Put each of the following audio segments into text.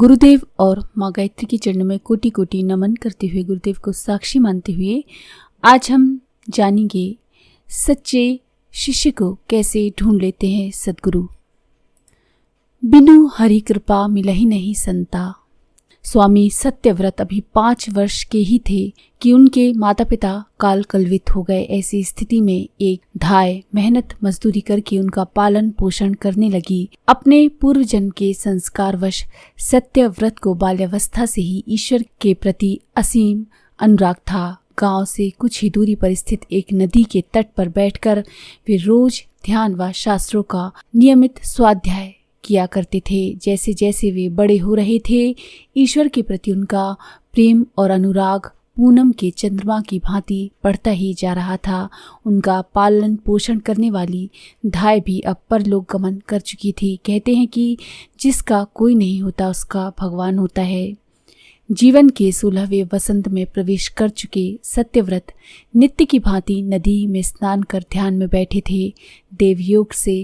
गुरुदेव और माँ गायत्री के चरणों में कोटि कोटि नमन करते हुए, गुरुदेव को साक्षी मानते हुए आज हम जानेंगे सच्चे शिष्य को कैसे ढूंढ लेते हैं सद्गुरु। बिनु हरि कृपा मिलहि नहीं संता। स्वामी सत्यव्रत अभी 5 वर्ष के ही थे कि उनके माता पिता काल कलवित हो गए। ऐसी स्थिति में एक धाय मेहनत मजदूरी करके उनका पालन पोषण करने लगी। अपने पूर्व जन्म के संस्कारवश सत्यव्रत को बाल्यावस्था से ही ईश्वर के प्रति असीम अनुराग था। गांव से कुछ ही दूरी पर स्थित एक नदी के तट पर बैठकर वे रोज ध्यान व शास्त्रों का नियमित स्वाध्याय किया करते थे। जैसे जैसे वे बड़े हो रहे थे, ईश्वर के प्रति उनका प्रेम और अनुराग पूनम के चंद्रमा की भांति बढ़ता ही जा रहा था। उनका पालन पोषण करने वाली धाय भी अब परलोक गमन कर चुकी थी। कहते हैं कि जिसका कोई नहीं होता उसका भगवान होता है। जीवन के 16वें वसंत में प्रवेश कर चुके सत्यव्रत नित्य की भांति नदी में स्नान कर ध्यान में बैठे थे। देवयोग से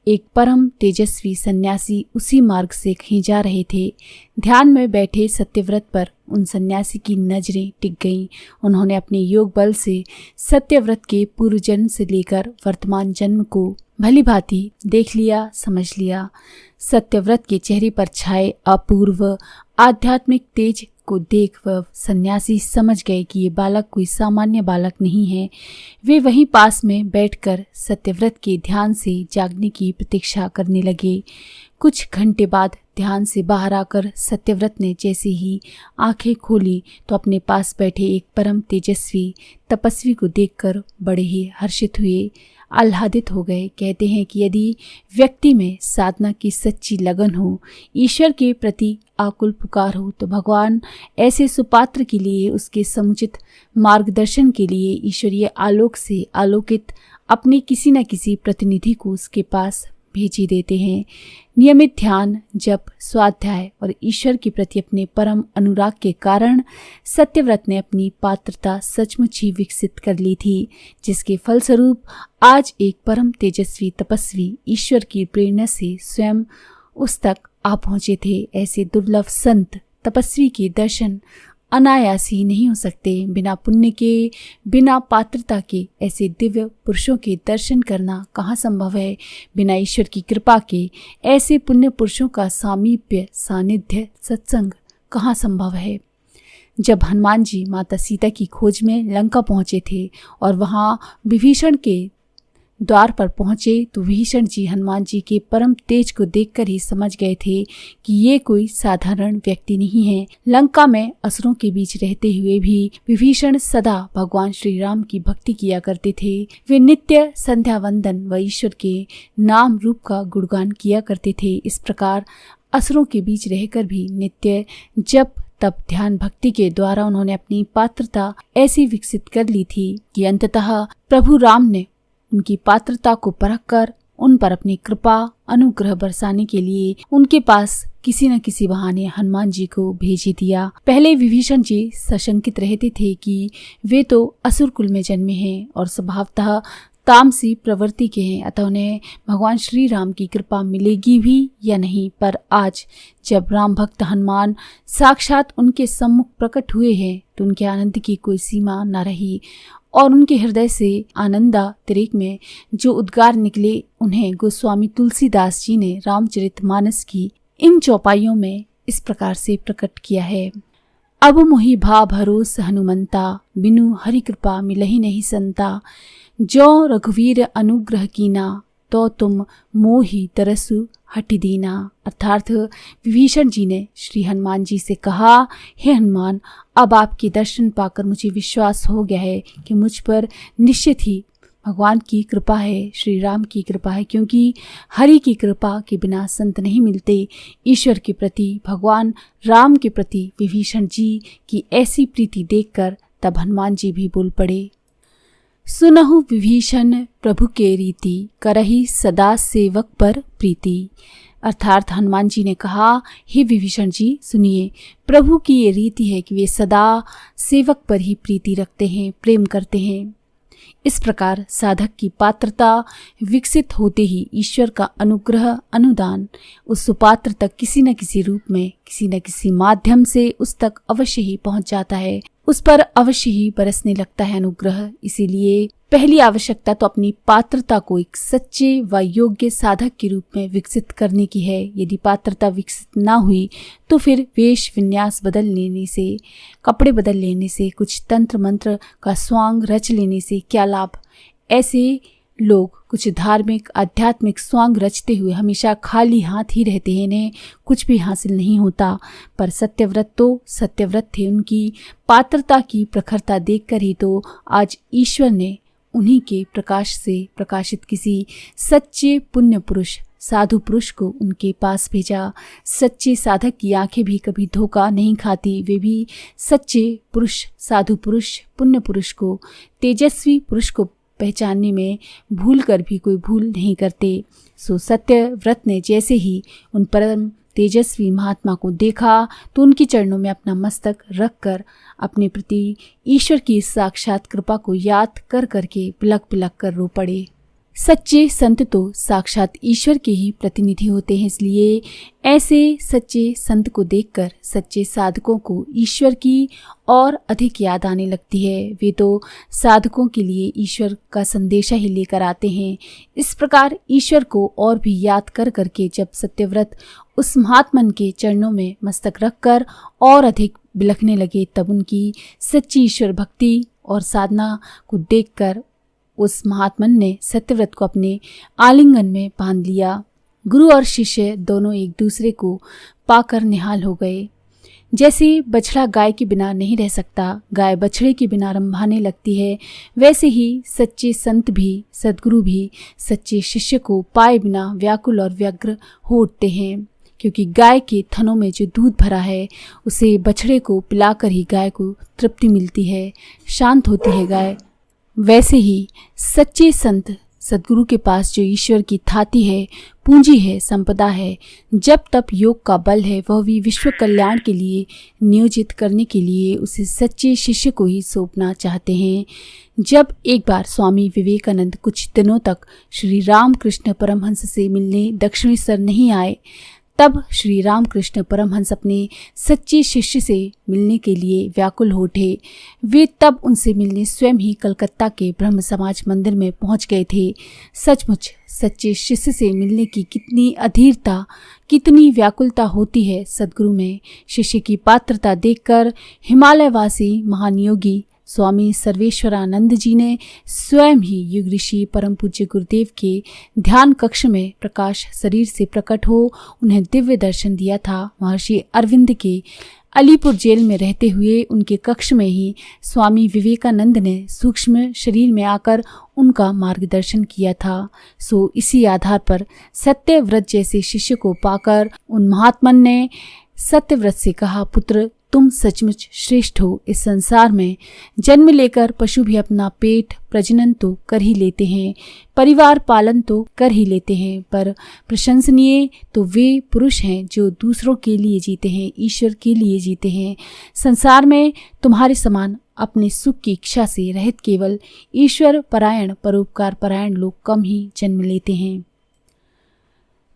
एक परम तेजस्वी सन्यासी उसी मार्ग से कहीं जा रहे थे। ध्यान में बैठे सत्यव्रत पर उन सन्यासी की नजरें टिक गईं। उन्होंने अपने योग बल से सत्यव्रत के पूर्व जन्म से लेकर वर्तमान जन्म को भली भांति देख लिया, समझ लिया। सत्यव्रत के चेहरे पर छाए अपूर्व आध्यात्मिक तेज को देख वह सन्यासी समझ गए कि ये बालक कोई सामान्य बालक नहीं है। वे वहीं पास में बैठकर सत्यव्रत के ध्यान से जागने की प्रतीक्षा करने लगे। कुछ घंटे बाद ध्यान से बाहर आकर सत्यव्रत ने जैसे ही आंखें खोली तो अपने पास बैठे एक परम तेजस्वी तपस्वी को देखकर बड़े ही हर्षित हुए, आह्लादित हो गए। कहते हैं कि यदि व्यक्ति में साधना की सच्ची लगन हो, ईश्वर के प्रति आकुल पुकार हो, तो भगवान ऐसे सुपात्र के लिए, उसके समुचित मार्गदर्शन के लिए ईश्वरीय आलोक से आलोकित अपने किसी न किसी प्रतिनिधि को उसके पास भेज ही देते हैं। नियमित ध्यान, जप, स्वाध्याय और ईश्वर के प्रति अपने परम अनुराग के कारण सत्यव्रत ने अपनी पात्रता सचमुच ही विकसित कर ली थी, जिसके फलस्वरूप आज एक परम तेजस्वी तपस्वी ईश्वर की प्रेरणा से स्वयं उस तक आ पहुंचे थे। ऐसे दुर्लभ संत तपस्वी के दर्शन अनायास ही नहीं हो सकते। बिना पुण्य के, बिना पात्रता के ऐसे दिव्य पुरुषों के दर्शन करना कहाँ संभव है। बिना ईश्वर की कृपा के ऐसे पुण्य पुरुषों का सामीप्य, सानिध्य, सत्संग कहाँ संभव है। जब हनुमान जी माता सीता की खोज में लंका पहुंचे थे और वहां विभीषण के द्वार पर पहुंचे तो विभीषण जी हनुमान जी के परम तेज को देखकर ही समझ गए थे कि ये कोई साधारण व्यक्ति नहीं है। लंका में असुरों के बीच रहते हुए भी विभीषण सदा भगवान श्री राम की भक्ति किया करते थे। वे नित्य संध्या वंदन व ईश्वर के नाम रूप का गुणगान किया करते थे। इस प्रकार असुरों के बीच रहकर भी नित्य जप तब ध्यान भक्ति के द्वारा उन्होंने अपनी पात्रता ऐसी विकसित कर ली थी कि अंततः प्रभु राम ने उनकी पात्रता को परखकर उन पर अपनी कृपा अनुग्रह बरसाने के लिए उनके पास किसी न किसी बहाने हनुमान जी को भेज ही दिया। पहले विभीषण जी सशंकित रहते थे कि वे तो असुर कुल में जन्मे हैं और स्वभावतः तामसी प्रवृत्ति के हैं, अतः उन्हें भगवान श्री राम की कृपा मिलेगी भी या नहीं। पर आज जब राम भक्त हनुमान साक्षात उनके सम्मुख प्रकट हुए हैं तो उनके आनंद की कोई सीमा न रही और उनके हृदय से आनंदातिरेक में जो उद्गार निकले उन्हें गोस्वामी तुलसीदास जी ने रामचरितमानस की इन चौपाइयों में इस प्रकार से प्रकट किया है। अब मोहि भा भरोस हनुमंता, बिनु हरि कृपा मिलहि नहीं संता। जो रघुवीर अनुग्रह कीना, तो तुम मोहि तरसु हटि दीना। अर्थात विभीषण जी ने श्री हनुमान जी से कहा, हे हनुमान, अब आपके दर्शन पाकर मुझे विश्वास हो गया है कि मुझ पर निश्चित ही भगवान की कृपा है, श्री राम की कृपा है, क्योंकि हरि की कृपा के बिना संत नहीं मिलते। ईश्वर के प्रति, भगवान राम के प्रति विभीषण जी की ऐसी प्रीति देखकर तब हनुमान जी भी बोल पड़े। सुनहु विभीषण प्रभु के रीति, करहि सदा सेवक पर प्रीति। अर्थात हनुमान जी ने कहा, हे विभीषण जी सुनिए, प्रभु की ये रीति है कि वे सदा सेवक पर ही प्रीति रखते हैं, प्रेम करते हैं। इस प्रकार साधक की पात्रता विकसित होते ही ईश्वर का अनुग्रह अनुदान उस सुपात्र तक किसी न किसी रूप में, किसी न किसी माध्यम से उस तक अवश्य ही पहुंच जाता है, उस पर अवश्य ही बरसने लगता है अनुग्रह। इसीलिए पहली आवश्यकता तो अपनी पात्रता को एक सच्चे व योग्य साधक के रूप में विकसित करने की है। यदि पात्रता विकसित ना हुई तो फिर वेश विन्यास बदल लेने से, कपड़े बदल लेने से, कुछ तंत्र मंत्र का स्वांग रच लेने से क्या लाभ। ऐसे लोग कुछ धार्मिक आध्यात्मिक स्वांग रचते हुए हमेशा खाली हाथ ही रहते हैं, इन्हें कुछ भी हासिल नहीं होता। पर सत्यव्रत तो सत्यव्रत थे, उनकी पात्रता की प्रखरता देखकर ही तो आज ईश्वर ने उन्हीं के प्रकाश से प्रकाशित किसी सच्चे पुण्य पुरुष साधु पुरुष को उनके पास भेजा। सच्चे साधक की आंखें भी कभी धोखा नहीं खाती, वे भी सच्चे पुरुष साधु पुरुष पुण्य पुरुष को, तेजस्वी पुरुष को पहचानने में भूल कर भी कोई भूल नहीं करते। सो सत्यव्रत ने जैसे ही उन परम तेजस्वी महात्मा को देखा तो उनके चरणों में अपना मस्तक रखकर अपने प्रति ईश्वर की साक्षात कृपा को याद कर करके बिलख बिलख कर रो पड़े। सच्चे संत तो साक्षात ईश्वर के ही प्रतिनिधि होते हैं, इसलिए ऐसे सच्चे संत को देखकर सच्चे साधकों को ईश्वर की और अधिक याद आने लगती है। वे तो साधकों के लिए ईश्वर का संदेशा ही लेकर आते हैं। इस प्रकार ईश्वर को और भी याद कर करके जब सत्यव्रत उस महात्मन के चरणों में मस्तक रखकर और अधिक बिलखने लगे, तब उनकी सच्ची ईश्वर भक्ति और साधना को देखकर उस महात्मन ने सत्यव्रत को अपने आलिंगन में बांध लिया। गुरु और शिष्य दोनों एक दूसरे को पाकर निहाल हो गए। जैसे बछड़ा गाय के बिना नहीं रह सकता, गाय बछड़े के बिना रंभाने लगती है, वैसे ही सच्चे संत भी, सद्गुरु भी सच्चे शिष्य को पाए बिना व्याकुल और व्यग्र हो उठते हैं। क्योंकि गाय के थनों में जो दूध भरा है उसे बछड़े को पिलाकर ही गाय को तृप्ति मिलती है, शांत होती है गाय। वैसे ही सच्चे संत सद्गुरु के पास जो ईश्वर की थाती है, पूंजी है, संपदा है, जब तप योग का बल है, वह भी विश्व कल्याण के लिए नियोजित करने के लिए उसे सच्चे शिष्य को ही सौंपना चाहते हैं। जब एक बार स्वामी विवेकानंद कुछ दिनों तक श्री रामकृष्ण परमहंस से मिलने दक्षिणेश्वर नहीं आए, तब श्री रामकृष्ण परमहंस अपने सच्चे शिष्य से मिलने के लिए व्याकुल हो उठे। वे तब उनसे मिलने स्वयं ही कलकत्ता के ब्रह्म समाज मंदिर में पहुंच गए थे। सचमुच सच्चे शिष्य से मिलने की कितनी अधीरता, कितनी व्याकुलता होती है सद्गुरु में। शिष्य की पात्रता देखकर हिमालयवासी महान योगी स्वामी सर्वेश्वरानंद जी ने स्वयं ही युग ऋषि परम पूज्य गुरुदेव के ध्यान कक्ष में प्रकाश शरीर से प्रकट हो उन्हें दिव्य दर्शन दिया था। महर्षि अरविंद के अलीपुर जेल में रहते हुए उनके कक्ष में ही स्वामी विवेकानंद ने सूक्ष्म शरीर में आकर उनका मार्गदर्शन किया था। सो इसी आधार पर सत्यव्रत जैसे शिष्य को पाकर उन महात्मन ने सत्यव्रत से कहा, पुत्र तुम सचमुच श्रेष्ठ हो। इस संसार में जन्म लेकर पशु भी अपना पेट प्रजनन तो कर ही लेते हैं, परिवार पालन तो कर ही लेते हैं, पर प्रशंसनीय तो वे पुरुष हैं जो दूसरों के लिए जीते हैं, ईश्वर के लिए जीते हैं। संसार में तुम्हारे समान अपने सुख की इच्छा से रहित केवल ईश्वर परायण परोपकार परायण लोग कम ही जन्म लेते हैं।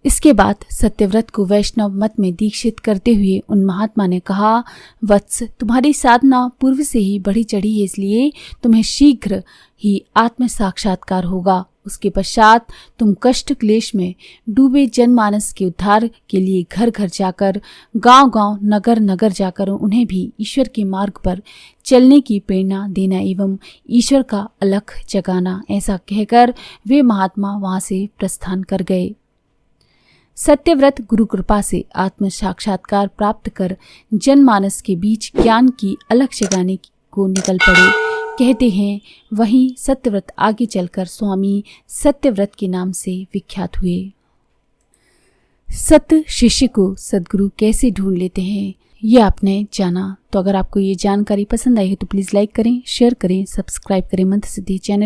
इसके बाद सत्यव्रत को वैष्णव मत में दीक्षित करते हुए उन महात्मा ने कहा, वत्स तुम्हारी साधना पूर्व से ही बढ़ी चढ़ी है, इसलिए तुम्हें शीघ्र ही आत्म साक्षात्कार होगा। उसके पश्चात तुम कष्ट क्लेश में डूबे जनमानस के उद्धार के लिए घर घर जाकर, गांव गांव, नगर नगर जाकर उन्हें भी ईश्वर के मार्ग पर चलने की प्रेरणा देना एवं ईश्वर का अलख जगाना। ऐसा कहकर वे महात्मा वहां से प्रस्थान कर गए। सत्यव्रत गुरु कृपा से आत्म साक्षात्कार प्राप्त कर जनमानस के बीच ज्ञान की अलख जगाने को निकल पड़े। कहते हैं वहीं सत्यव्रत आगे चलकर स्वामी सत्यव्रत के नाम से विख्यात हुए। सत्य शिष्य को सद्गुरु कैसे ढूंढ लेते हैं, ये आपने जाना। तो अगर आपको ये जानकारी पसंद आई है तो प्लीज़ लाइक करें, शेयर करें, सब्सक्राइब करें मंत्र सिद्धि चैनल।